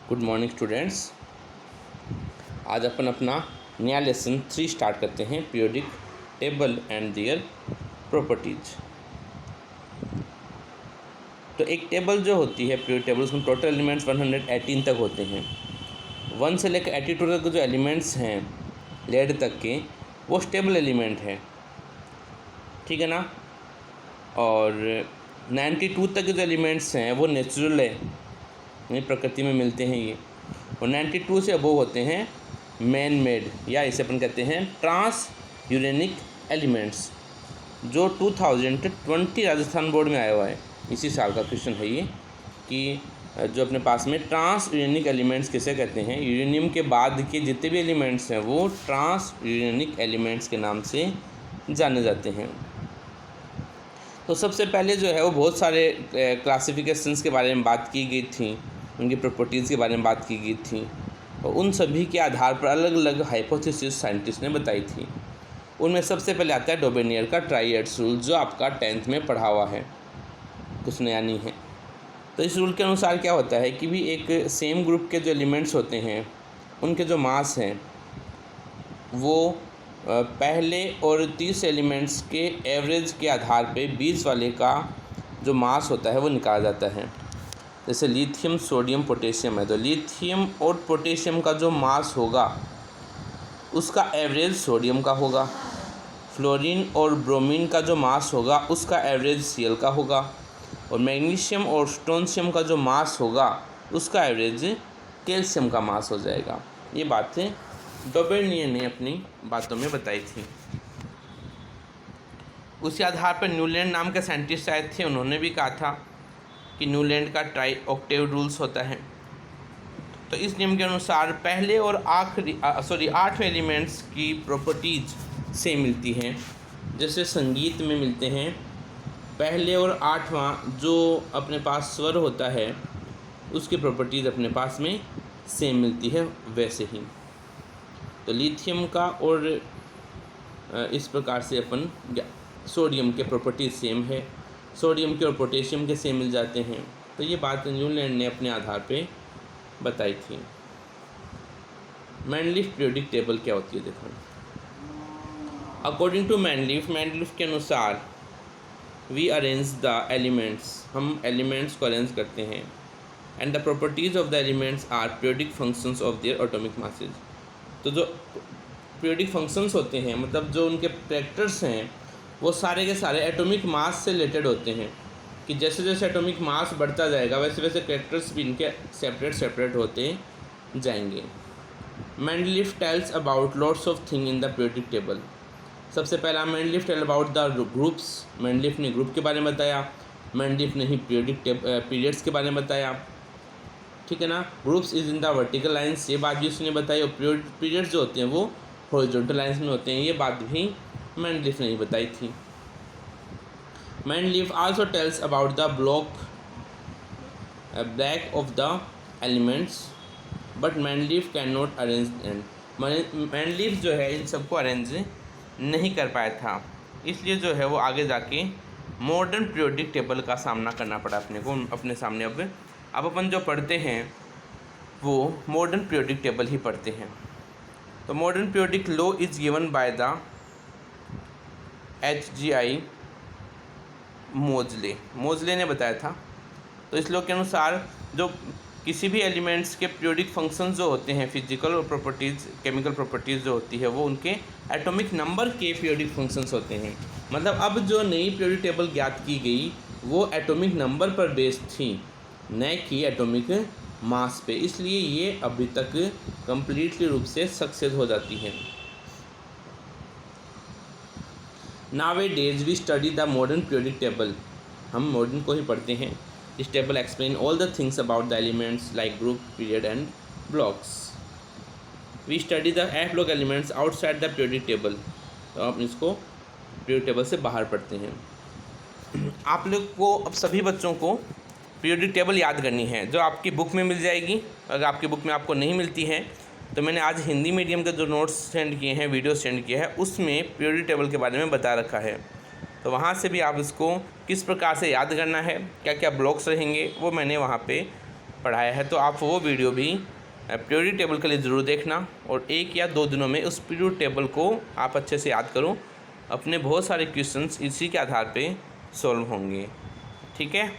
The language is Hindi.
Good morning students. आज अपन अपना नया लेसन 3 स्टार्ट करते हैं, periodic table and their properties. तो एक टेबल जो होती है पीरियोडिक टेबल, उसमें टोटल एलिमेंट्स 118 तक होते हैं। 1 से लेकर 82 तक जो एलिमेंट्स हैं लेड तक के, वो स्टेबल एलिमेंट है, ठीक है ना। और 92 तक के जो एलिमेंट्स हैं वो नेचुरल है, नहीं प्रकृति में मिलते हैं ये। और 92 से अबोव होते हैं मैन मेड, या इसे अपन कहते हैं ट्रांस यूरेनिक एलिमेंट्स, जो 2020 राजस्थान बोर्ड में आया हुआ है। इसी साल का क्वेश्चन है ये कि जो अपने पास में ट्रांस यूरेनिक एलिमेंट्स किसे कहते हैं। यूरेनियम के बाद के जितने भी एलिमेंट्स हैं वो ट्रांस यूरेनिक एलिमेंट्स के नाम से जाने जाते हैं। तो सबसे पहले जो है वो बहुत सारे क्लासिफिकेशंस के बारे में बात की गई थी, उनकी प्रॉपर्टीज़ के बारे में बात की गई थी, और उन सभी के आधार पर अलग अलग हाइपोथेसिस साइंटिस्ट ने बताई थी। उनमें सबसे पहले आता है डोबेनियर का ट्राइएड्स रूल, जो आपका 10th में पढ़ा हुआ है, कुछ नया नहीं है। तो इस रूल के अनुसार क्या होता है कि भी एक सेम ग्रुप के जो एलिमेंट्स होते हैं उनके जो मास हैं वो पहले और 30 एलिमेंट्स के एवरेज के आधार पे 20 वाले का जो मास होता है वो निकाला जाता है। जैसे लिथियम, सोडियम, पोटेशियम है, तो लिथियम और पोटेशियम का जो मास होगा उसका एवरेज सोडियम का होगा। फ्लोरीन और ब्रोमीन का जो मास होगा उसका एवरेज Cl का होगा। और मैग्नीशियम और स्ट्रोंशियम का जो मास होगा उसका एवरेज कैल्शियम का मास हो जाएगा। ये बातें डोबेनियर ने अपनी बातों में बताई थी। उसी आधार पर न्यूलैंड नाम के साइंटिस्ट आए थे, उन्होंने भी कहा था कि न्यूलैंड का ट्राई ऑक्टेव रूल्स होता है। तो इस नियम के अनुसार पहले और 8वें एलिमेंट्स की प्रॉपर्टीज से मिलती हैं। जैसे संगीत में मिलते हैं पहले और 8वां जो अपने पास स्वर होता है उसकी प्रॉपर्टीज़ अपने पास में सेम मिलती है, वैसे ही तो लिथियम का और इस प्रकार से अपन सोडियम के प्रॉपर्टीज सेम है, सोडियम के और पोटेशियम के सेम मिल जाते हैं। तो ये बात न्यूलैंड ने अपने आधार पे बताई थी। मैनलीफ पीरियोडिक टेबल क्या होती है, देखो। अकॉर्डिंग टू मैनलीफ के अनुसार वी अरेंज द एलिमेंट्स, हम एलिमेंट्स को अरेंज करते हैं, and the properties of the elements are periodic functions of their atomic masses. तो जो पीरियोडिक फंक्शंस होते हैं, मतलब जो उनके कैरेक्टर्स हैं, वो सारे के सारे एटॉमिक मास से रिलेटेड होते हैं, कि जैसे जैसे एटॉमिक मास बढ़ता जाएगा वैसे वैसे कैरेक्टर्स भी इनके सेपरेट होते जाएंगे। Mendeleev tells about lots of thing in the periodic table. सबसे पहला Mendeleev tell about the groups. Mendeleev ने ग्रुप के बारे में बताया, मैंडलीफ ने ही पीरियड्स के बारे में बताया, ठीक है ना। Groups is in the vertical lines, ये बात भी उसने बताई। और पीरियड्स जो होते हैं वो हॉरिजॉन्टल लाइन्स में होते हैं, ये बात भी मैंडलीफ ने ही बताई थी। Mendeleev also tells about the black of the elements, but Mendeleev can not arrange and. Mendeleev जो है इन सबको अरेंज नहीं कर पाया था, इसलिए जो है वो आगे जाके मॉडर्न पीरियोडिक टेबल का सामना करना पड़ा अपने को, अपने सामने। अब अपन जो पढ़ते हैं वो मॉडर्न पीरियोडिक टेबल ही पढ़ते हैं। तो modern periodic law is given by the HGI मोजले ने बताया था। तो इस लॉ के अनुसार जो किसी भी एलिमेंट्स के पीरियोडिक फंक्शंस जो होते हैं, फिजिकल और प्रॉपर्टीज़, केमिकल प्रॉपर्टीज़ जो होती है, वो उनके एटॉमिक नंबर के पीरियोडिक फंक्शंस होते हैं। मतलब अब जो नई पीरियोडिक टेबल ज्ञात की गई वो एटॉमिक नंबर पर बेस्ड थी, न कि एटॉमिक मास पे, इसलिए ये अभी तक कंप्लीटली रूप से सक्सेस हो जाती है। Nowadays we study the modern periodic table, हम मॉडर्न को ही पढ़ते हैं। इस table explain all the things about the elements like group, period and blocks. We study the F block elements outside the periodic table. तो आप इसको पीरियोडिक टेबल से बाहर पढ़ते हैं। आप लोग को, अब सभी बच्चों को पीरियोडिक टेबल याद करनी है, जो आपकी बुक में मिल जाएगी। अगर आपकी बुक में आपको नहीं मिलती है तो मैंने आज हिंदी मीडियम के जो नोट्स सेंड किए हैं, वीडियो सेंड किए हैं, उसमें पीरियोडिक टेबल के बारे में बता रखा है। तो वहाँ से भी आप इसको किस प्रकार से याद करना है, क्या क्या ब्लॉक्स रहेंगे, वो मैंने वहाँ पे पढ़ाया है, तो आप वो वीडियो भी पीरियोडिक टेबल के लिए ज़रूर देखना और 1 या 2 दिनों में उस पीरियोडिक टेबल को आप अच्छे से याद करो। अपने बहुत सारे क्वेश्चंस इसी के आधार पे सॉल्व होंगे। ठीक है।